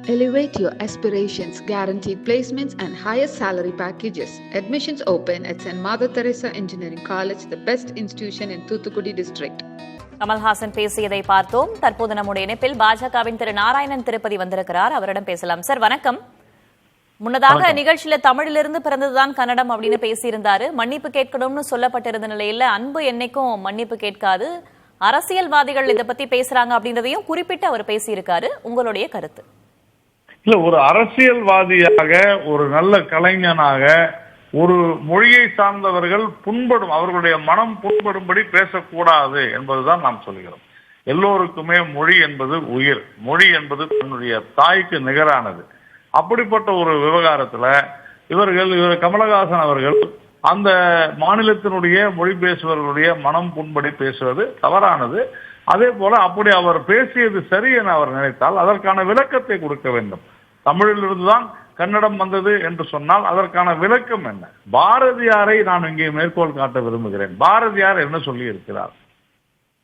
Elevate your aspirations, guaranteed placements and higher salary packages. Admissions open at St. Mother Teresa Engineering College, the best institution in Thuthukudi district. Kamal Haasan பேசியதை பார்த்தோம். தற்போது நம்முடைய இணைப்பில் பாஜகவின் திரு நாராயணன் திருப்பதி வந்திருக்கிறார். அவரிடம் பேசலாம். சார் வணக்கம். முன்னதாக நிகழ்ச்சியில தமிழிலிருந்து பிறந்ததுதான் கன்னடம் அப்படின்னு பேசியிருந்தாரு. மன்னிப்பு கேட்கணும்னு சொல்லப்பட்டிருந்த நிலையில அன்பு என்னைக்கும் மன்னிப்பு கேட்காது, அரசியல்வாதிகள் இதை பத்தி பேசுறாங்க அப்படின்றதையும் குறிப்பிட்டு அவர் பேசியிருக்காரு. உங்களுடைய கருத்து? இல்ல, ஒரு அரசியல்வாதியாக, ஒரு நல்ல கலைஞனாக, ஒரு மொழியை சார்ந்தவர்கள் புண்படும், அவர்களுடைய மனம் புண்படும்படி பேசக்கூடாது என்பதுதான் நாம் சொல்கிறோம். எல்லோருக்குமே மொழி என்பது உயிர், மொழி என்பது தன்னுடைய தாய்க்கு நிகரானது. அப்படிப்பட்ட ஒரு விவகாரத்துல இவர் கமலஹாசன் அவர்கள் அந்த மாநிலத்தினுடைய மொழி பேசுபவர்களுடைய மனம் புண்படி பேசுவது தவறானது. அதே போல அப்படி அவர் பேசியது சரி என அவர் நினைத்தால் அதற்கான விளக்கத்தை கொடுக்க வேண்டும். தமிழிலிருந்துதான் கன்னடம் வந்தது என்று சொன்னால் அதற்கான விளக்கம் என்ன? பாரதியாரை நான் இங்கே மேற்கோள் காட்ட விரும்புகிறேன். பாரதியார் என்ன சொல்லி இருக்கிறார்?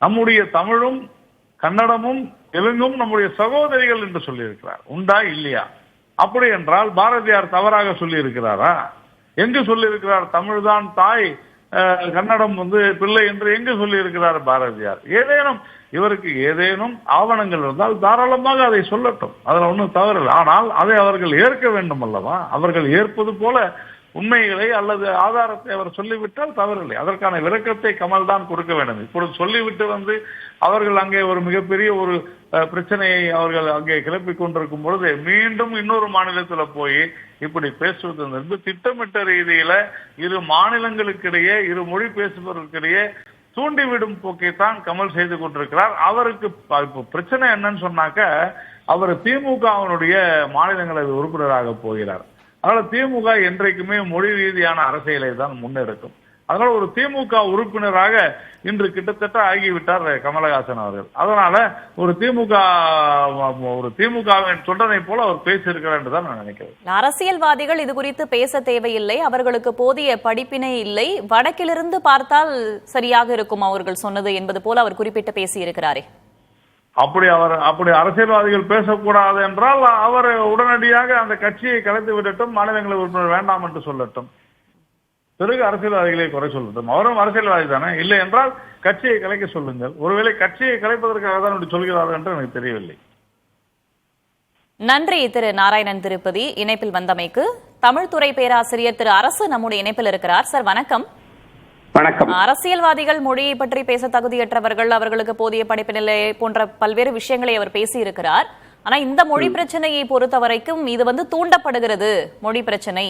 நம்முடைய தமிழும் கன்னடமும் தெலுங்கும் நம்முடைய சகோதரிகள் என்று சொல்லியிருக்கிறார். உண்டா இல்லையா? அப்படி என்றால் பாரதியார் தவறாக சொல்லி இருக்கிறாரா? எங்கு சொல்லியிருக்கிறார் தமிழ்தான் தாய், கன்னடம் பிள்ளை என்று எங்கு சொல்லி இருக்கிறார் பாரதியார்? இவருக்கு ஏதேனும் ஆவணங்கள் இருந்தால் தாராளமாக அதை சொல்லட்டும், அதுல ஒன்றும் தவறில்லை. ஆனால் அதை அவர்கள் ஏற்க வேண்டும் அல்லவா? அவர்கள் ஏற்பது போல உண்மைகளை அல்லது ஆதாரத்தை அவர் சொல்லிவிட்டால் தவறில்லை. அதற்கான விளக்கத்தை கமல் தான் கொடுக்க வேண்டும். இப்பொழுது சொல்லிவிட்டு அவர்கள் அங்கே ஒரு மிகப்பெரிய ஒரு பிரச்சனையை அவர்கள் அங்கே கிளப்பிக் கொண்டிருக்கும் பொழுது மீண்டும் இன்னொரு மாநிலத்துல போய் இப்படி பேசுவது என்பது திட்டமிட்ட ரீதியில இரு மாநிலங்களுக்கிடையே, இரு மொழி பேசுபவர்களுக்கிடையே தூண்டிவிடும் போக்கைத்தான் கமல் செய்து கொண்டிருக்கிறார். அவருக்கு பிரச்சனை என்னன்னு சொன்னாக்க, அவர் திமுகவினுடைய மாநிலங்களவை உறுப்பினராக போகிறார். அதனால திமுக என்றைக்குமே மொழி ரீதியான அரசியலை தான் முன்னெடுக்கும். அதனால ஒரு திமுக உறுப்பினராக இன்று கிட்டத்தட்ட ஆகிவிட்டார் கமலஹாசன் அவர்கள். அதனால ஒரு திமுகவின் தொண்டனை போல அவர் பேசியிருக்கிறார் என்று தான் நான் நினைக்கிறேன். அரசியல்வாதிகள் இது குறித்து பேச தேவையில்லை, அவர்களுக்கு போதிய படிப்பினை இல்லை, வடக்கிலிருந்து பார்த்தால் சரியாக இருக்கும் அவர்கள் சொன்னது என்பது போல அவர் குறிப்பிட்டு பேசியிருக்கிறாரே. அப்படி அரசியல்வாதிகள் பேசக்கூடாது என்றால் அவர் உடனடியாக அந்த கட்சியை கலைத்து விடட்டும், மாநிலங்களவை உறுப்பினர் வேண்டாம் என்று சொல்லட்டும், பிறகு அரசியல்வாதிகளை குறை சொல்லட்டும். அவரும் அரசியல்வாதி தானே. இல்லை என்றால் கட்சியை கலைக்க சொல்லுங்கள். ஒருவேளை கட்சியை கலைப்பதற்காக தான் இப்படி சொல்கிறார்கள் என்று எனக்கு தெரியவில்லை. நன்றி திரு நாராயணன் திருப்பதி, இணைப்பில் வந்தமைக்கு. தமிழ்துறை பேராசிரியர் திரு அரசு நம்முடைய இணைப்பில் இருக்கிறார். சார் வணக்கம். வணக்கம். அரசியல்வாதிகள் மொழியை பற்றி பேச தகுதியற்றவர்கள், அவர்களுக்கு போதிய படிப்பினிலை போன்ற பல்வேறு விஷயங்களை அவர் பேசியிருக்கிறார். ஆனா இந்த மொழி பிரச்சனையை பொறுத்த வரைக்கும் இது தூண்டப்படுகிறது மொழி பிரச்சனை,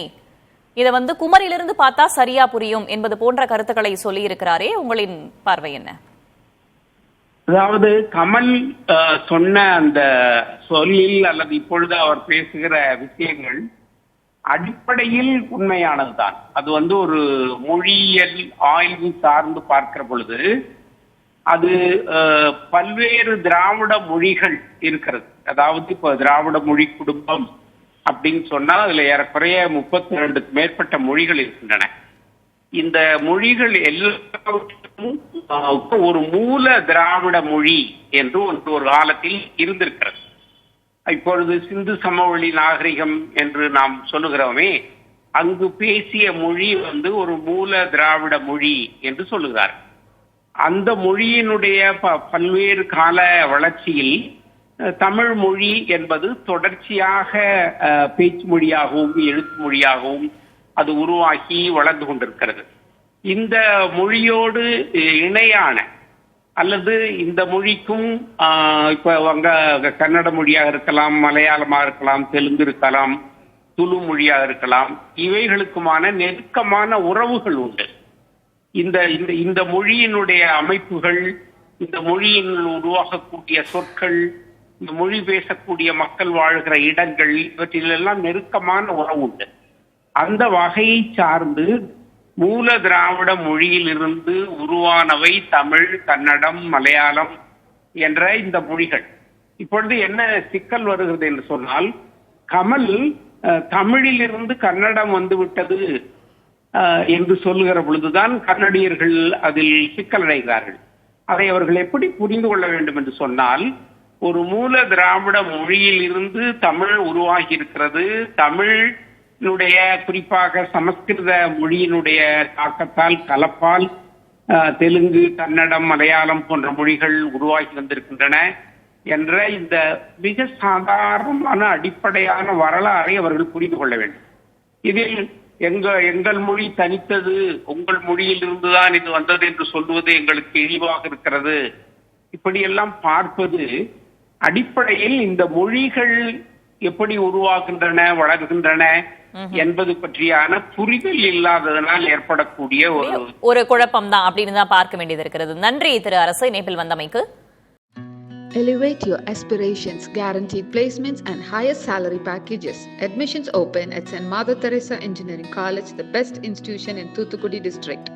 இதை குமரியிலிருந்து பார்த்தா சரியா புரியும் என்பது போன்ற கருத்துக்களை சொல்லி இருக்கிறாரே, உங்களின் பார்வை என்ன? அதாவது கமல் சொன்ன அந்த சொல்லில் அல்லது இப்பொழுது அவர் பேசுகிற விஷயங்கள் அடிப்படையில் உண்மையானதுதான். அது ஒரு மொழியியல் ஆய்வு சார்ந்து பார்க்கிற பொழுது அது பல்வேறு திராவிட மொழிகள் இருக்கிறது. அதாவது இப்ப திராவிட மொழி குடும்பம் அப்படின்னு சொன்னால் அதுல ஏறக்குறைய 32க்கு மேற்பட்ட மொழிகள் இருக்கின்றன. இந்த மொழிகள் எல்லாவற்றுக்கும் ஒரு மூல திராவிட மொழி என்று ஒரு காலத்தில் இருந்திருக்கிறது. இப்பொழுது சிந்து சமவெளி நாகரிகம் என்று நாம் சொல்லுகிறோமே, அங்கு பேசிய மொழி ஒரு மூல திராவிட மொழி என்று சொல்லுகிறார். அந்த மொழியினுடைய பல்வேறு கால வளர்ச்சியில் தமிழ் மொழி என்பது தொடர்ச்சியாக பேச்சு மொழியாகவும் எழுத்து மொழியாகவும் அது உருவாகி வளர்ந்து கொண்டிருக்கிறது. இந்த மொழியோடு இணையான அல்லது இந்த மொழிக்கும் இப்ப கன்னட மொழியாக இருக்கலாம், மலையாளமாக இருக்கலாம், தெலுங்கு இருக்கலாம், துளு மொழியாக இருக்கலாம், இவைகளுக்குமான நெருக்கமான உறவுகள் உண்டு. இந்த மொழியினுடைய அமைப்புகள், இந்த மொழியின் உருவாகக்கூடிய சொற்கள், இந்த மொழி பேசக்கூடிய மக்கள் வாழ்கிற இடங்கள், இவற்றிலெல்லாம் நெருக்கமான உறவு உண்டு. அந்த வகையை சார்ந்து மூல திராவிட மொழியிலிருந்து உருவானவை தமிழ், கன்னடம், மலையாளம் என்ற இந்த மொழிகள். இப்பொழுது என்ன சிக்கல் வருகிறது என்று சொன்னால், கமல் தமிழிலிருந்து கன்னடம் வந்துவிட்டது என்று சொல்லுகிற பொழுதுதான் கன்னடியர்கள் அதில் சிக்கலடைகிறார்கள். அதை அவர்கள் எப்படி புரிந்து கொள்ள வேண்டும் என்று சொன்னால், ஒரு மூல திராவிட மொழியில் இருந்து தமிழ் உருவாகி இருக்கிறது. தமிழினுடைய குறிப்பாக சமஸ்கிருத மொழியினுடைய தாக்கத்தால் கலப்பால் தெலுங்கு, கன்னடம், மலையாளம் போன்ற மொழிகள் உருவாகி வந்திருக்கின்றன என்ற இந்த மிக சாதாரணமான அடிப்படையான வரலாறை அவர்கள் புரிந்து கொள்ள வேண்டும். இதில் எங்கள் மொழி தனித்தது, உங்கள் மொழியில் இருந்துதான் இது வந்தது என்று சொல்வது எங்களுக்கு இழிவாக இருக்கிறது. இப்படியெல்லாம் பார்ப்பது அடிப்படையில் இந்த மொழிகள் எப்படி உருவாகின்றன, வளர்கின்றன என்பது பற்றியான புரிதல் இல்லாததனால் ஏற்படக்கூடிய ஒரு குழப்பம் தான் அப்படின்னு தான் பார்க்க வேண்டியது இருக்கிறது. நன்றி திரு அரசு, இணைப்பில் வந்தமைக்கு. Elevate your aspirations, guaranteed placements and higher salary packages. Admissions open at St. Mother Teresa Engineering College, the best institution in Thoothukudi district.